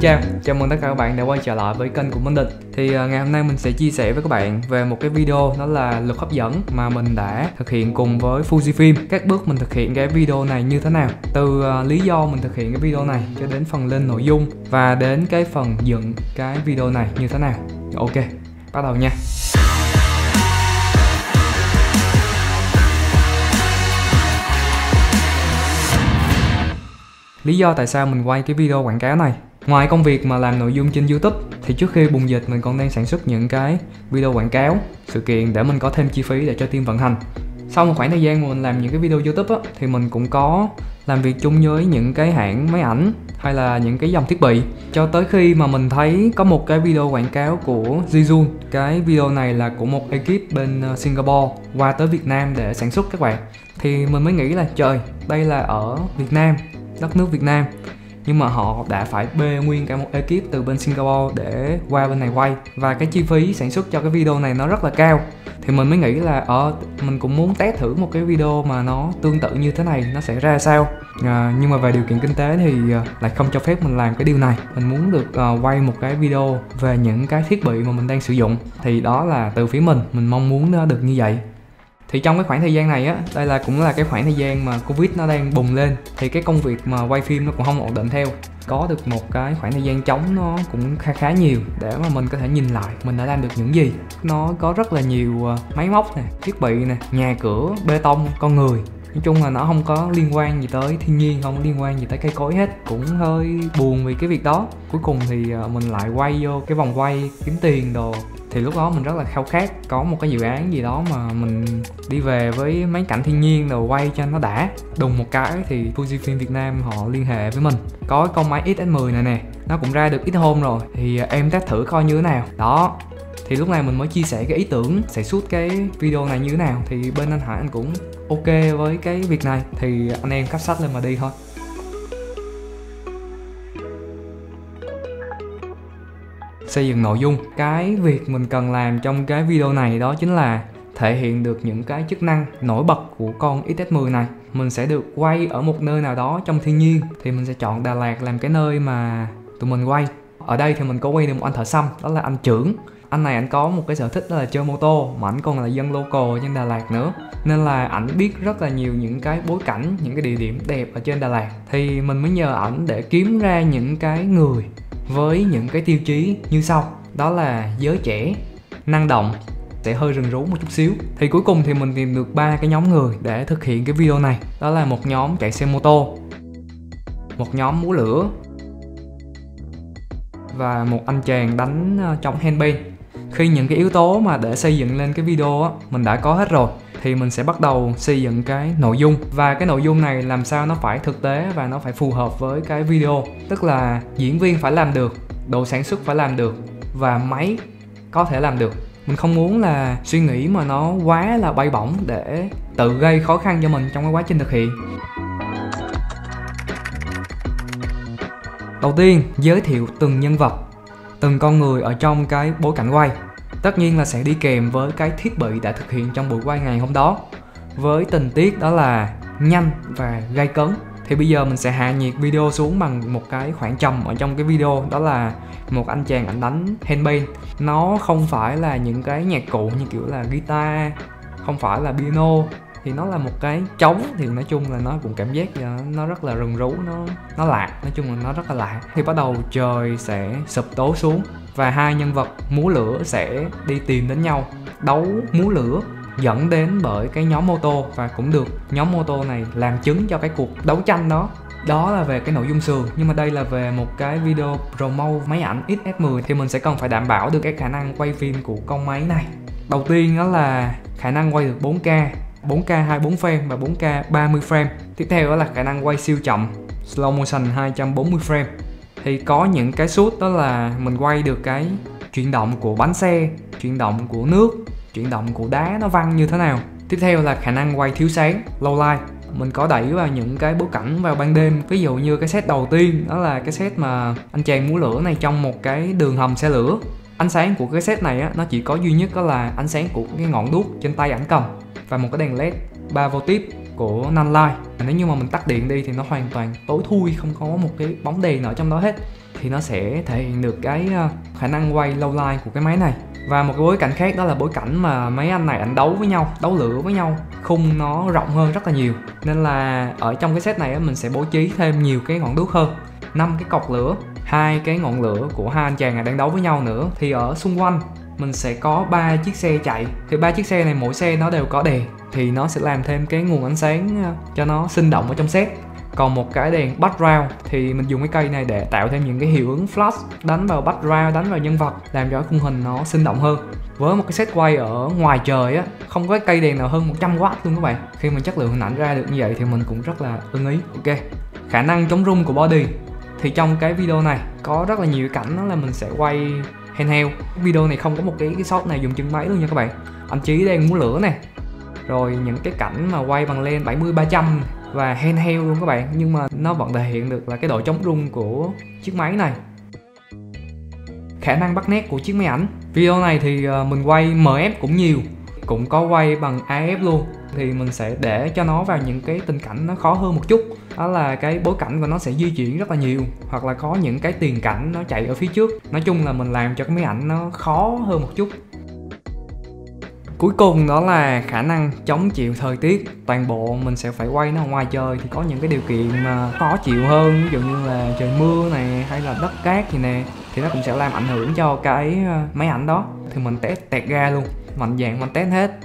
chào mừng tất cả các bạn đã quay trở lại với kênh của Minh Định. Thì ngày hôm nay mình sẽ chia sẻ với các bạn về một cái video, đó là luật hấp dẫn mà mình đã thực hiện cùng với Fujifilm. Các bước mình thực hiện cái video này như thế nào, từ lý do mình thực hiện cái video này cho đến phần lên nội dung và đến cái phần dựng cái video này như thế nào. Ok, bắt đầu nha. Lý do tại sao mình quay cái video quảng cáo này, ngoài công việc mà làm nội dung trên YouTube thì trước khi bùng dịch mình còn đang sản xuất những cái video quảng cáo, sự kiện để mình có thêm chi phí để cho team vận hành. Sau một khoảng thời gian mà mình làm những cái video YouTube á, thì mình cũng có làm việc chung với những cái hãng máy ảnh hay là những cái dòng thiết bị, cho tới khi mà mình thấy có một cái video quảng cáo của Zhiyun. Cái video này là của một ekip bên Singapore qua tới Việt Nam để sản xuất các bạn. Thì mình mới nghĩ là trời, đây là ở Việt Nam, đất nước Việt Nam, nhưng mà họ đã phải bê nguyên cả một ekip từ bên Singapore để qua bên này quay, và cái chi phí sản xuất cho cái video này nó rất là cao. Thì mình mới nghĩ là mình cũng muốn test thử một cái video mà nó tương tự như thế này nó sẽ ra sao. Nhưng mà về điều kiện kinh tế thì lại không cho phép mình làm cái điều này. Mình muốn được quay một cái video về những cái thiết bị mà mình đang sử dụng. Thì đó là từ phía mình mong muốn nó được như vậy. Thì trong cái khoảng thời gian này á, đây cũng là cái khoảng thời gian mà Covid nó đang bùng lên, thì cái công việc mà quay phim nó cũng không ổn định theo. Có được một cái khoảng thời gian trống nó cũng khá nhiều để mà mình có thể nhìn lại mình đã làm được những gì. Nó có rất là nhiều máy móc nè, thiết bị nè, nhà cửa, bê tông, con người. Nói chung là nó không có liên quan gì tới thiên nhiên, không có liên quan gì tới cây cối hết. Cũng hơi buồn vì cái việc đó. Cuối cùng thì mình lại quay vô cái vòng quay kiếm tiền đồ. Thì lúc đó mình rất là khao khát có một cái dự án gì đó mà mình đi về với mấy cảnh thiên nhiên rồi quay cho nó đã. Đùng một cái thì Fujifilm Việt Nam họ liên hệ với mình. Có cái con máy XS10 này nè, nó cũng ra được ít hôm rồi, thì em test thử coi như thế nào. Đó, thì lúc này mình mới chia sẻ cái ý tưởng sẽ shoot cái video này như thế nào. Thì bên anh Hải anh cũng ok với cái việc này, thì anh em cắp sách lên mà đi thôi. Xây dựng nội dung. Cái việc mình cần làm trong cái video này đó chính là thể hiện được những cái chức năng nổi bật của con XS10 này. Mình sẽ được quay ở một nơi nào đó trong thiên nhiên, thì mình sẽ chọn Đà Lạt làm cái nơi mà tụi mình quay. Ở đây thì mình có quay được một anh thợ xăm, đó là anh Trưởng. Anh này anh có một cái sở thích đó là chơi mô tô, mà anh còn là dân local trên Đà Lạt nữa, nên là ảnh biết rất là nhiều những cái bối cảnh, những cái địa điểm đẹp ở trên Đà Lạt. Thì mình mới nhờ ảnh để kiếm ra những cái người với những cái tiêu chí như sau, đó là giới trẻ, năng động, sẽ hơi rừng rú một chút xíu. Thì cuối cùng thì mình tìm được 3 cái nhóm người để thực hiện cái video này. Đó là một nhóm chạy xe mô tô, một nhóm múa lửa, và một anh chàng đánh trống handpan. Khi những cái yếu tố mà để xây dựng lên cái video á, mình đã có hết rồi, thì mình sẽ bắt đầu xây dựng cái nội dung. Và cái nội dung này làm sao nó phải thực tế và nó phải phù hợp với cái video. Tức là diễn viên phải làm được, đội sản xuất phải làm được, và máy có thể làm được. Mình không muốn là suy nghĩ mà nó quá là bay bổng để tự gây khó khăn cho mình trong cái quá trình thực hiện. Đầu tiên, giới thiệu từng nhân vật, từng con người ở trong cái bối cảnh quay. Tất nhiên là sẽ đi kèm với cái thiết bị đã thực hiện trong buổi quay ngày hôm đó, với tình tiết đó là nhanh và gay cấn. Thì bây giờ mình sẽ hạ nhiệt video xuống bằng một cái khoảng trầm ở trong cái video, đó là một anh chàng ảnh đánh handpan. Nó không phải là những cái nhạc cụ như kiểu là guitar, không phải là piano, thì nó là một cái trống. Thì nói chung là nó cũng cảm giác nó rất là rừng rú, nó lạ, nói chung là nó rất là lạ. Thì bắt đầu trời sẽ sụp tối xuống, và hai nhân vật múa lửa sẽ đi tìm đến nhau, đấu múa lửa, dẫn đến bởi cái nhóm mô tô, và cũng được nhóm mô tô này làm chứng cho cái cuộc đấu tranh đó. Đó là về cái nội dung sườn. Nhưng mà đây là về một cái video promote máy ảnh XS10, thì mình sẽ cần phải đảm bảo được cái khả năng quay phim của con máy này. Đầu tiên đó là khả năng quay được 4K 24 frame và 4K 30 frame. Tiếp theo đó là khả năng quay siêu chậm, slow motion 240 frame. Thì có những cái shoot đó là mình quay được cái chuyển động của bánh xe, chuyển động của nước, chuyển động của đá nó văng như thế nào. Tiếp theo là khả năng quay thiếu sáng, low light. Mình có đẩy vào những cái bối cảnh vào ban đêm. Ví dụ như cái set đầu tiên, đó là cái set mà anh chàng múa lửa này trong một cái đường hầm xe lửa. Ánh sáng của cái set này á, nó chỉ có duy nhất đó là ánh sáng của cái ngọn đuốc trên tay ảnh cầm, và một cái đèn led 3V tiếp. của Nanlite. Nếu như mà mình tắt điện đi thì nó hoàn toàn tối thui, không có một cái bóng đèn nào trong đó hết, thì nó sẽ thể hiện được cái khả năng quay low light của cái máy này. Và một cái bối cảnh khác đó là bối cảnh mà mấy anh này ảnh đấu với nhau, đấu lửa với nhau, khung nó rộng hơn rất là nhiều. Nên là ở trong cái set này mình sẽ bố trí thêm nhiều cái ngọn đuốc hơn, 5 cái cọc lửa, 2 cái ngọn lửa của hai anh chàng này đang đấu với nhau nữa. Thì ở xung quanh mình sẽ có 3 chiếc xe chạy. Thì 3 chiếc xe này mỗi xe nó đều có đèn, thì nó sẽ làm thêm cái nguồn ánh sáng cho nó sinh động ở trong set. Còn một cái đèn background thì mình dùng cái cây này để tạo thêm những cái hiệu ứng flash đánh vào background, đánh vào nhân vật, làm cho khung hình nó sinh động hơn. Với một cái set quay ở ngoài trời á, không có cây đèn nào hơn 100W luôn các bạn. Khi mình chất lượng hình ảnh ra được như vậy thì mình cũng rất là ưng ý. Ok, khả năng chống rung của body thì trong cái video này có rất là nhiều cảnh đó là mình sẽ quay handheld. Video này không có một cái shot này dùng chân máy luôn nha các bạn. Anh Chí đang múa lửa nè, rồi những cái cảnh mà quay bằng lens 70-300 và handheld luôn các bạn, nhưng mà nó vẫn thể hiện được là cái độ chống rung của chiếc máy này. Khả năng bắt nét của chiếc máy ảnh. Video này thì mình quay MF cũng nhiều, cũng có quay bằng AF luôn. Thì mình sẽ để cho nó vào những cái tình cảnh nó khó hơn một chút. Đó là cái bối cảnh của nó sẽ di chuyển rất là nhiều, hoặc là có những cái tiền cảnh nó chạy ở phía trước. Nói chung là mình làm cho cái máy ảnh nó khó hơn một chút. Cuối cùng đó là khả năng chống chịu thời tiết. Toàn bộ mình sẽ phải quay nó ngoài trời thì có những cái điều kiện mà khó chịu hơn, ví dụ như là trời mưa này hay là đất cát gì nè, thì nó cũng sẽ làm ảnh hưởng cho cái máy ảnh đó. Thì mình test tẹt ra luôn, mạnh dạn mình test hết.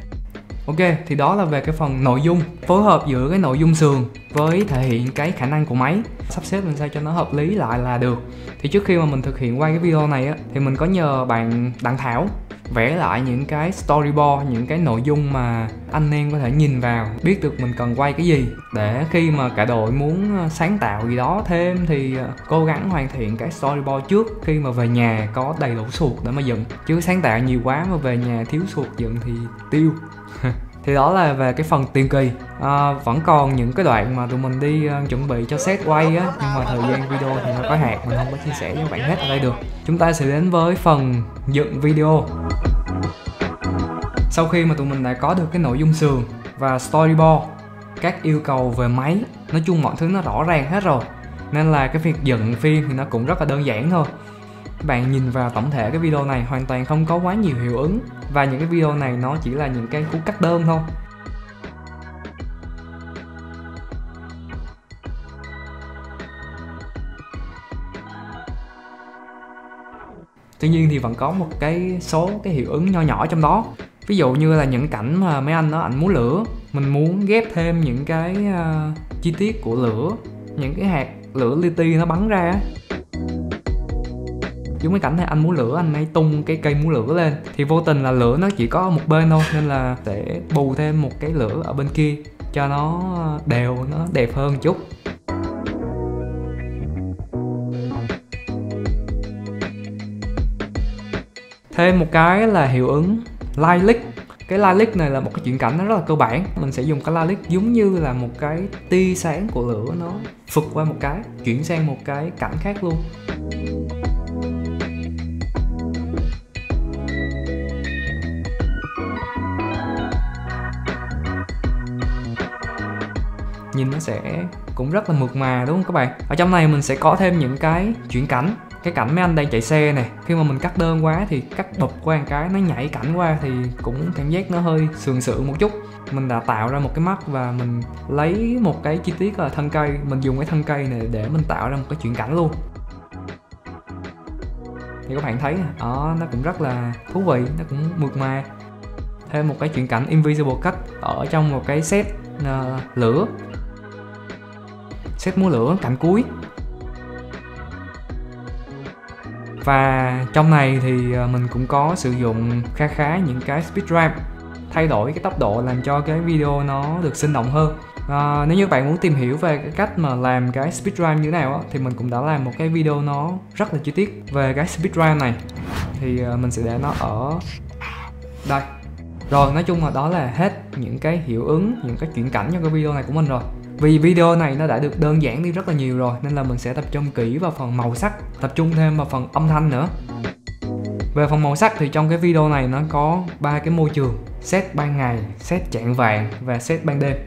Ok, thì đó là về cái phần nội dung, phối hợp giữa cái nội dung sườn với thể hiện cái khả năng của máy, sắp xếp làm sao cho nó hợp lý lại là được. Thì trước khi mà mình thực hiện quay cái video này á, thì mình có nhờ bạn Đặng Thảo vẽ lại những cái storyboard, những cái nội dung mà anh em có thể nhìn vào, biết được mình cần quay cái gì, để khi mà cả đội muốn sáng tạo gì đó thêm thì cố gắng hoàn thiện cái storyboard trước, khi mà về nhà có đầy đủ suột để mà dựng. Chứ sáng tạo nhiều quá mà về nhà thiếu suột dựng thì tiêu. Thì đó là về cái phần tiền kỳ. Vẫn còn những cái đoạn mà tụi mình đi chuẩn bị cho set quay á, nhưng mà thời gian video thì nó có hạn, mình không có chia sẻ với các bạn hết ở đây được. Chúng ta sẽ đến với phần dựng video. Sau khi mà tụi mình đã có được cái nội dung sườn và storyboard, các yêu cầu về máy, nói chung mọi thứ nó rõ ràng hết rồi, nên là cái việc dựng phim thì nó cũng rất là đơn giản thôi. Các bạn nhìn vào tổng thể cái video này hoàn toàn không có quá nhiều hiệu ứng, và những cái video này nó chỉ là những cái cú cắt đơn thôi. Tuy nhiên thì vẫn có một cái số cái hiệu ứng nho nhỏ trong đó. Ví dụ như là những cảnh mà mấy anh đó ảnh múa lửa, mình muốn ghép thêm những cái chi tiết của lửa, những cái hạt lửa li ti nó bắn ra. Giống cái cảnh này anh múa lửa, anh ấy tung cái cây múa lửa lên, thì vô tình là lửa nó chỉ có một bên thôi, nên là sẽ bù thêm một cái lửa ở bên kia cho nó đều, nó đẹp hơn một chút. Thêm một cái là hiệu ứng light leak. Cái light leak này là một cái chuyển cảnh nó rất là cơ bản. Mình sẽ dùng cái light leak giống như là một cái tia sáng của lửa nó phụt qua một cái, chuyển sang một cái cảnh khác luôn. Nhìn nó sẽ cũng rất là mượt mà đúng không các bạn? Ở trong này mình sẽ có thêm những cái chuyển cảnh. Cái cảnh mấy anh đang chạy xe này, khi mà mình cắt đơn quá thì cắt bụp qua một cái nó nhảy cảnh qua thì cũng cảm giác nó hơi sườn sượng một chút. Mình đã tạo ra một cái mắt và mình lấy một cái chi tiết là thân cây, mình dùng cái thân cây này để mình tạo ra một cái chuyển cảnh luôn. Thì các bạn thấy đó, nó cũng rất là thú vị, nó cũng mượt mà. Thêm một cái chuyển cảnh invisible cut ở trong một cái set lửa, set múa lửa cảnh cuối. Và trong này thì mình cũng có sử dụng khá những cái speed ramp, thay đổi cái tốc độ làm cho cái video nó được sinh động hơn. Nếu như bạn muốn tìm hiểu về cái cách mà làm cái speed ramp như thế nào á, thì mình cũng đã làm một cái video nó rất là chi tiết về cái speed ramp này, thì mình sẽ để nó ở đây. Rồi nói chung là đó là hết những cái hiệu ứng, những cái chuyển cảnh cho cái video này của mình rồi. Vì video này nó đã được đơn giản đi rất là nhiều rồi, nên là mình sẽ tập trung kỹ vào phần màu sắc, tập trung thêm vào phần âm thanh nữa. Về phần màu sắc thì trong cái video này nó có 3 cái môi trường: set ban ngày, set chạng vàng và set ban đêm.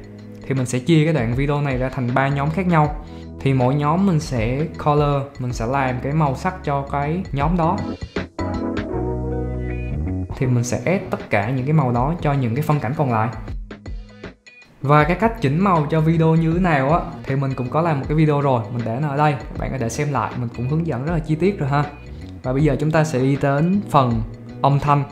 thì mình sẽ chia cái đoạn video này ra thành 3 nhóm khác nhau. Thì mỗi nhóm mình sẽ color, mình sẽ làm cái màu sắc cho cái nhóm đó. Thì mình sẽ add tất cả những cái màu đó cho những cái phân cảnh còn lại. Và cái cách chỉnh màu cho video như thế nào á thì mình cũng có làm một cái video rồi, mình để nó ở đây, các bạn có thể xem lại, mình cũng hướng dẫn rất là chi tiết rồi ha. Và bây giờ chúng ta sẽ đi đến phần âm thanh.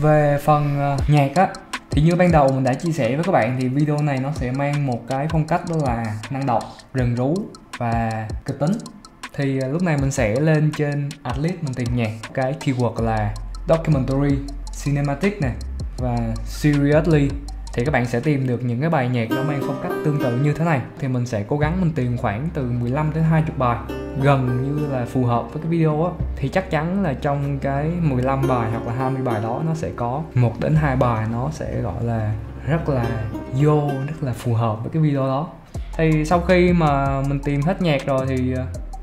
Về phần nhạc á thì như ban đầu mình đã chia sẻ với các bạn thì video này nó sẽ mang một cái phong cách đó là năng động, rần rú và kịch tính. Thì lúc này mình sẽ lên trên Adlib mình tìm nhạc, cái keyword là documentary, cinematic này và seriously, thì các bạn sẽ tìm được những cái bài nhạc nó mang phong cách tương tự như thế này. Thì mình sẽ cố gắng mình tìm khoảng từ 15 đến 20 bài gần như là phù hợp với cái video á. Thì chắc chắn là trong cái 15 bài hoặc là 20 bài đó nó sẽ có 1 đến 2 bài nó sẽ gọi là rất là rất là phù hợp với cái video đó. Thì sau khi mà mình tìm hết nhạc rồi thì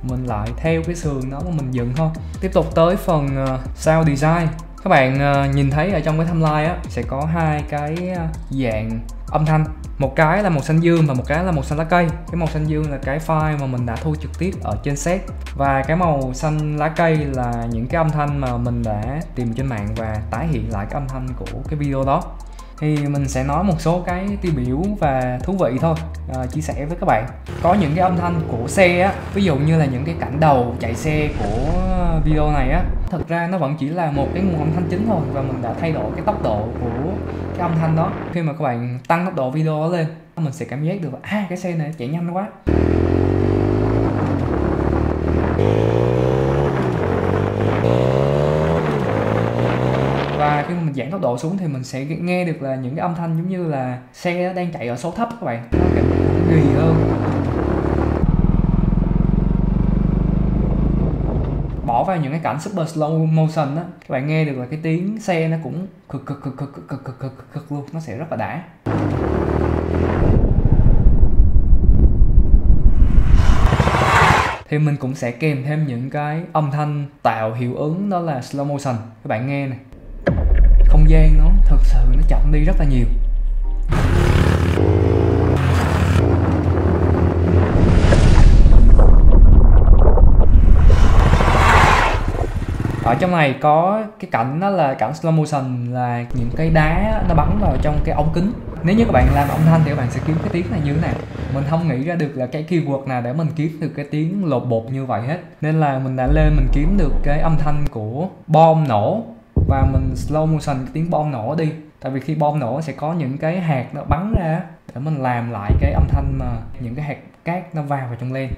mình lại theo cái sườn đó mà mình dựng thôi. Tiếp tục tới phần sound design. Các bạn nhìn thấy ở trong cái timeline á sẽ có hai cái dạng âm thanh, một cái là màu xanh dương và một cái là màu xanh lá cây. Cái màu xanh dương là cái file mà mình đã thu trực tiếp ở trên set, và cái màu xanh lá cây là những cái âm thanh mà mình đã tìm trên mạng và tái hiện lại cái âm thanh của cái video đó. Thì mình sẽ nói một số cái tiêu biểu và thú vị thôi, chia sẻ với các bạn. Có những cái âm thanh của xe á, ví dụ như là những cái cảnh đầu chạy xe của video này á, thật ra nó vẫn chỉ là một cái nguồn âm thanh chính thôi, và mình đã thay đổi cái tốc độ của cái âm thanh đó. Khi mà các bạn tăng tốc độ video đó lên, mình sẽ cảm giác được cái xe này chạy nhanh quá. Và khi mình giảm tốc độ xuống thì mình sẽ nghe được là những cái âm thanh giống như là xe đang chạy ở số thấp các bạn, nó cảm giác ghì hơn. Bỏ vào những cái cảnh super slow motion á, các bạn nghe được là cái tiếng xe nó cũng cực luôn, nó sẽ rất là đã. Thì mình cũng sẽ kèm thêm những cái âm thanh tạo hiệu ứng, đó là slow motion. Các bạn nghe này, không gian nó thực sự nó chậm đi rất là nhiều. Ở trong này có cái cảnh đó là cảnh slow motion, là những cái đá nó bắn vào trong cái ống kính. Nếu như các bạn làm âm thanh thì các bạn sẽ kiếm cái tiếng này như thế nào. Mình không nghĩ ra được là cái keyword nào để mình kiếm được cái tiếng lột bột như vậy hết, nên là mình đã lên mình kiếm được cái âm thanh của bom nổ và mình slow motion cái tiếng bom nổ đi. Tại vì khi bom nổ sẽ có những cái hạt nó bắn ra, để mình làm lại cái âm thanh mà những cái hạt cát nó vào trong len.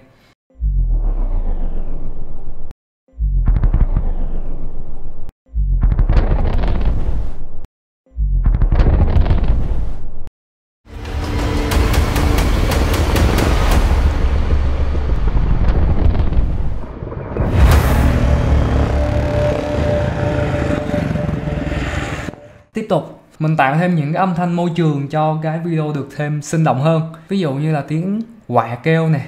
Tiếp tục, mình tạo thêm những cái âm thanh môi trường cho cái video được thêm sinh động hơn. Ví dụ như là tiếng quạ kêu nè,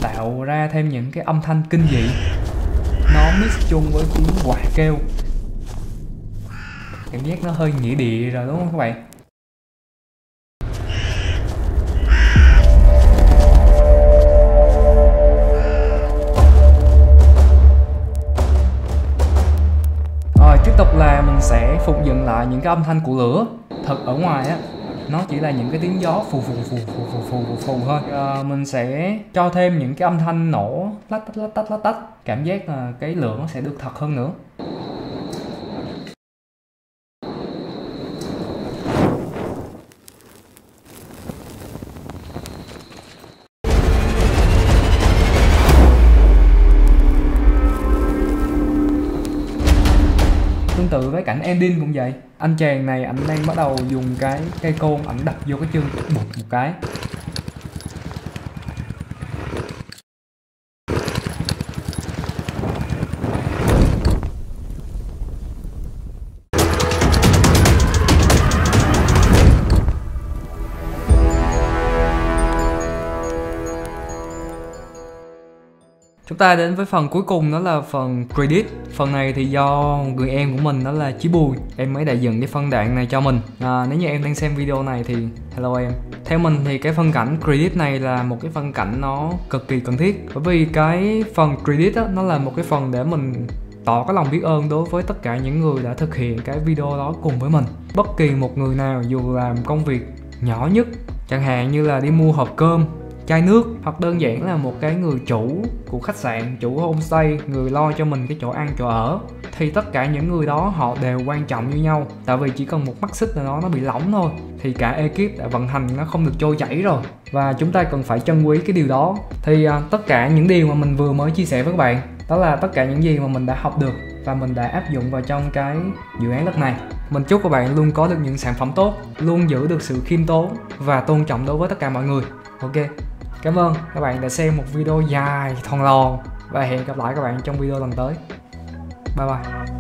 tạo ra thêm những cái âm thanh kinh dị, nó mix chung với tiếng quạ kêu. Cảm giác nó hơi nghĩa địa rồi đúng không các bạn? Tiếp tục là mình sẽ phục dựng lại những cái âm thanh của lửa. Thật ở ngoài á, nó chỉ là những cái tiếng gió phù thôi. Mình sẽ cho thêm những cái âm thanh nổ lách tách. Cảm giác là cái lửa nó sẽ được thật hơn nữa. Tương tự với cảnh ending cũng vậy. Anh chàng này ảnh đang bắt đầu dùng cái cây côn ảnh đập vô cái chân bụt một cái. Chúng ta đến với phần cuối cùng, đó là phần credit. Phần này thì do người em của mình đó là Chí Bùi, em mới đã dựng cái phân đoạn này cho mình. Nếu như em đang xem video này thì hello em. Theo mình thì cái phân cảnh credit này là một cái phân cảnh nó cực kỳ cần thiết, bởi vì cái phần credit á, nó là một cái phần để mình tỏ cái lòng biết ơn đối với tất cả những người đã thực hiện cái video đó cùng với mình. Bất kỳ một người nào dù làm công việc nhỏ nhất, chẳng hạn như là đi mua hộp cơm, chai nước, hoặc đơn giản là một cái người chủ của khách sạn, chủ homestay, người lo cho mình cái chỗ ăn chỗ ở, thì tất cả những người đó họ đều quan trọng như nhau. Tại vì chỉ cần một mắt xích nào đó nó bị lỏng thôi thì cả ekip đã vận hành nó không được trôi chảy rồi, và chúng ta cần phải trân quý cái điều đó. Thì tất cả những điều mà mình vừa mới chia sẻ với các bạn, đó là tất cả những gì mà mình đã học được và mình đã áp dụng vào trong cái dự án lần này. Mình chúc các bạn luôn có được những sản phẩm tốt, luôn giữ được sự khiêm tốn và tôn trọng đối với tất cả mọi người. Ok, cảm ơn các bạn đã xem một video dài thòn lòn và hẹn gặp lại các bạn trong video lần tới. Bye bye.